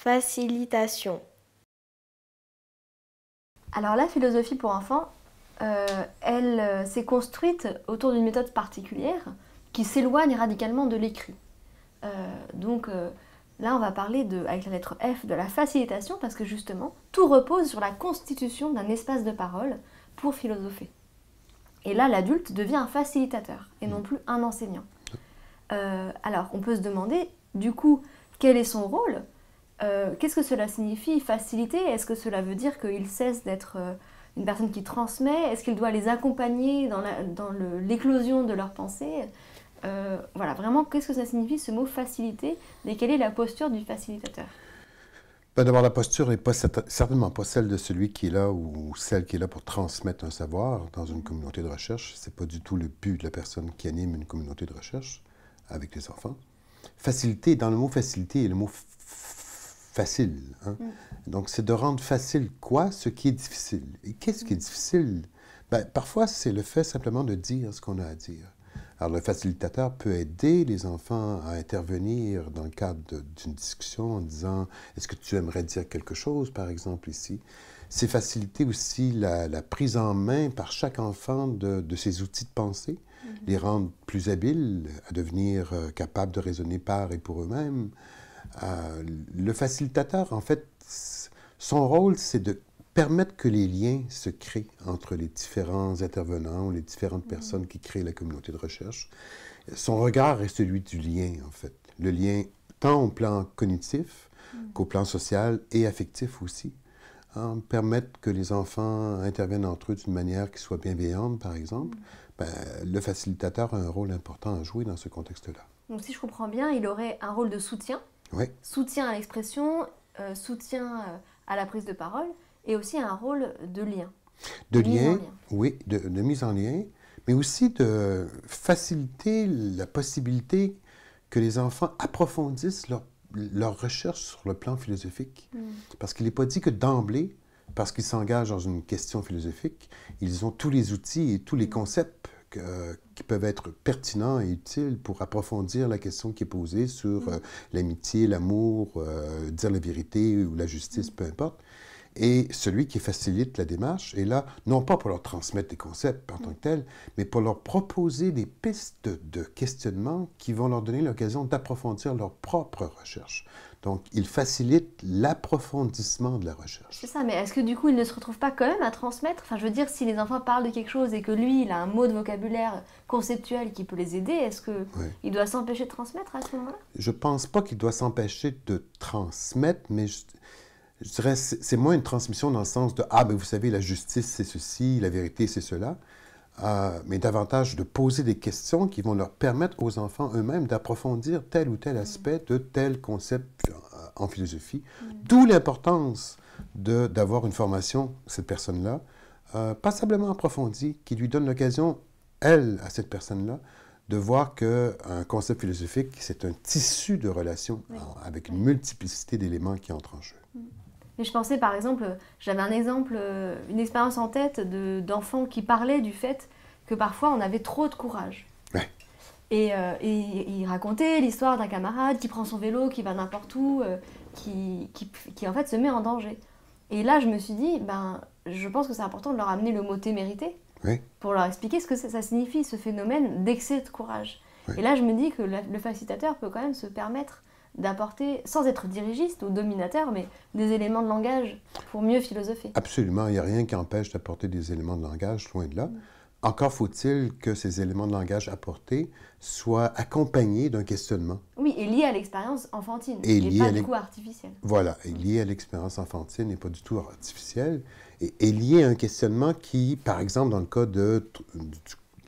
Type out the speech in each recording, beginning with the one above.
Facilitation. Alors la philosophie pour enfants, elle s'est construite autour d'une méthode particulière qui s'éloigne radicalement de l'écrit. Là, on va parler, avec la lettre F, de la facilitation, parce que justement, tout repose sur la constitution d'un espace de parole pour philosopher. Et là, l'adulte devient un facilitateur, et non plus un enseignant. Alors, on peut se demander, du coup, quel est son rôle ? Qu'est-ce que cela signifie, faciliter ? Est-ce que cela veut dire qu'il cesse d'être une personne qui transmet ? Est-ce qu'il doit les accompagner dans l'éclosion de leurs pensées ? Voilà, vraiment, qu'est-ce que ça signifie ce mot faciliter et quelle est la posture du facilitateur? D'abord, la posture n'est certainement pas celle de celui qui est là ou celle qui est là pour transmettre un savoir dans une communauté de recherche. Ce n'est pas du tout le but de la personne qui anime une communauté de recherche avec les enfants. Faciliter, dans le mot faciliter, il y a le mot facile. Hein? Donc, c'est de rendre facile quoi? Ce qui est difficile. Et qu'est-ce qui est difficile? Parfois, c'est le fait simplement de dire ce qu'on a à dire. Alors, le facilitateur peut aider les enfants à intervenir dans le cadre d'une discussion en disant « Est-ce que tu aimerais dire quelque chose, par exemple, ici? » C'est faciliter aussi la prise en main par chaque enfant de ses outils de pensée, les rendre plus habiles à devenir capables de raisonner par et pour eux-mêmes. Le facilitateur, en fait, son rôle, c'est de permettre que les liens se créent entre les différents intervenants ou les différentes personnes qui créent la communauté de recherche. Son regard est celui du lien, en fait. Le lien tant au plan cognitif qu'au plan social et affectif aussi. Hein, permettre que les enfants interviennent entre eux d'une manière qui soit bienveillante, par exemple. Le facilitateur a un rôle important à jouer dans ce contexte-là. Donc si je comprends bien, il aurait un rôle de soutien. Oui. Soutien à l'expression, soutien à la prise de parole, et aussi un rôle de lien. De lien, oui, de mise en lien, mais aussi de faciliter la possibilité que les enfants approfondissent leur recherche sur le plan philosophique. Parce qu'il n'est pas dit que d'emblée, parce qu'ils s'engagent dans une question philosophique, ils ont tous les outils et tous les concepts qui peuvent être pertinents et utiles pour approfondir la question qui est posée sur l'amitié, l'amour, dire la vérité ou la justice, peu importe. Et celui qui facilite la démarche est là, non pas pour leur transmettre des concepts en tant que tels, mais pour leur proposer des pistes de questionnement qui vont leur donner l'occasion d'approfondir leur propre recherche. Donc, il facilite l'approfondissement de la recherche. C'est ça, mais est-ce que du coup, il ne se retrouve pas quand même à transmettre? Enfin, je veux dire, si les enfants parlent de quelque chose et que lui, il a un mot de vocabulaire conceptuel qui peut les aider, est-ce qu'il doit s'empêcher de transmettre à ce moment-là? Je ne pense pas qu'il doit s'empêcher de transmettre, mais je dirais, c'est moins une transmission dans le sens de « Ah, ben vous savez, la justice, c'est ceci, la vérité, c'est cela », mais davantage de poser des questions qui vont leur permettre aux enfants eux-mêmes d'approfondir tel ou tel aspect de tel concept en philosophie. D'où l'importance d'avoir une formation, cette personne-là, passablement approfondie, qui lui donne l'occasion, elle, à cette personne-là, de voir qu'un concept philosophique, c'est un tissu de relations avec une multiplicité d'éléments qui entrent en jeu. Mais je pensais par exemple, j'avais un exemple, une expérience en tête d'enfants qui parlaient du fait que parfois on avait trop de courage. Ouais. Et il racontait l'histoire d'un camarade qui prend son vélo, qui va n'importe où, qui en fait se met en danger. Et là je me suis dit, je pense que c'est important de leur amener le mot témérité, pour leur expliquer ce que ça signifie, ce phénomène d'excès de courage. Et là je me dis que le facilitateur peut quand même se permettre d'apporter, sans être dirigiste ou dominateur, mais des éléments de langage pour mieux philosopher. Absolument, il n'y a rien qui empêche d'apporter des éléments de langage, loin de là. Encore faut-il que ces éléments de langage apportés soient accompagnés d'un questionnement. Oui, et liés à l'expérience enfantine, et pas du coup artificielle. Voilà, et lié à l'expérience enfantine et pas du tout artificielle, et lié à un questionnement qui, par exemple, dans le cas du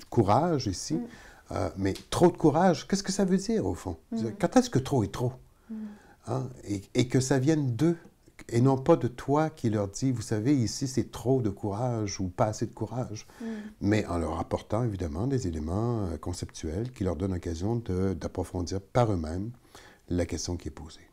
courage ici, mais trop de courage, qu'est-ce que ça veut dire, au fond? Quand est-ce que trop est trop? Hein? Et que ça vienne d'eux, et non pas de toi qui leur dit, vous savez, ici, c'est trop de courage ou pas assez de courage. Mais en leur apportant, évidemment, des éléments conceptuels qui leur donnent l'occasion d'approfondir par eux-mêmes la question qui est posée.